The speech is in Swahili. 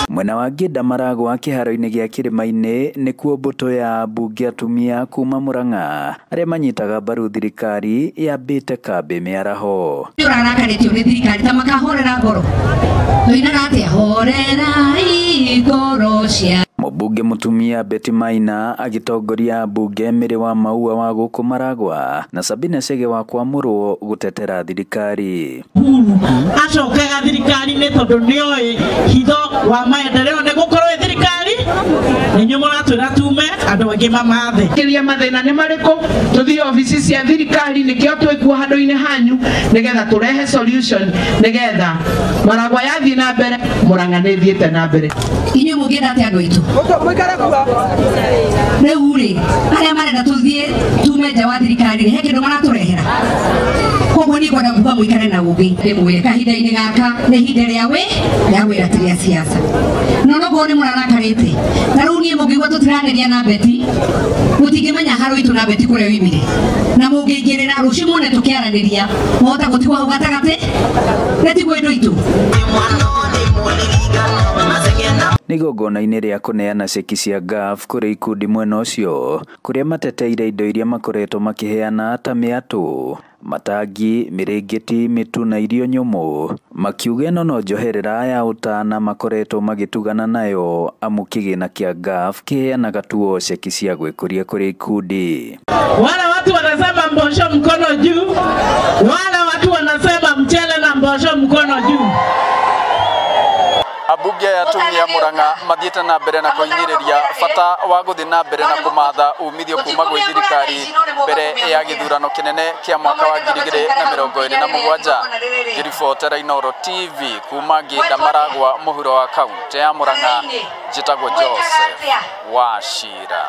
Mwena wa Gĩnda Maragwa kĩharo-inĩ gĩa Kĩrĩma-inĩ nĩkuo mbũtũ ya mbunge atumia kuma Murang'a arĩa manyitaga mbaru thirikari yambĩte kambĩ mĩaraho. Ũrarakarĩtio nĩ thirikari ta makahorera ngoro. Tũinaga atĩa horera ngoro cia Mũmbunge mũtumia Betty Maina agĩtongoria mbunge Mĩrĩ wa Maua wa gũkũ Maragwa na Sabina Chege wa Kwamũrwo gũtetera thirikari. Acokaga thirikari nĩ tondũ nĩoĩ hitho wa maendeleo nĩ gũkorwo thirikari nĩnyuo mũratwĩra tume andũ angĩ mamathe. Kĩria mathĩna nĩ marĩkũ tũthiĩ ofici cia thirikari nĩkĩo twĩkuo handũ-inĩ hanyu nĩgetha tũrehe solution nĩgetha Maragwa yathiĩ na mbere Murang'a nĩ thiĩte na mbere. Inyuĩ mũngĩenda atĩ andũ aitũ rĩu rĩ arĩa marenda tũthiĩ tume nja wa thirikari he kĩndũ maratũrehera. Koguo nĩ ngwenda kuga mũikare na ũgĩ ndĩmwĩre kahinda-inĩ gaka nĩ ihinda rĩa gwĩratiria siasa no noguo nĩ mũrarakarĩte na rĩu niĩ mũngĩigua tũtirageria na Betty mũtingĩmenya harũ itũ na Betty kũrĩa wimire na mũngĩingĩrĩra rũciũ muone tũkĩaranĩria mũhota gũtigwo hau gatagatĩ nĩtiguo indo itũ. Nĩ igongona-inĩ rĩa kũneana ceki cia GAF kũrĩ ikundi mwena ũcio kũrĩa mateteire indo iria makoretwo makĩheana ta mĩatũ, matangi, mĩrĩngĩti, mĩtu na irio nyũmũ, makiuga ĩno no njoherera ya ũtana makoretwo magĩtugana nayo amu kĩgĩna kĩa GAF kĩheanaga tu ceki cia gwĩkũria kũrĩ ikundi. Wale watu wanasema mbosho mkono juu, wale watu wanasema mchele na mbosho mkono juu. Abunge ya atumia Murang'a mathiĩte na mbere na kũhinyĩrĩria bata wa gũthiĩ na mbere na kũmatha umithio kuma gwĩ thirikari mbere ya gĩthurano kĩnene kĩa mwaka wa 2027. Ngĩribotera Inooro TV kuma Gĩnda Maragwa mũhuro wa kaunti ya Murang'a, njĩtagwo Joseph Wachira.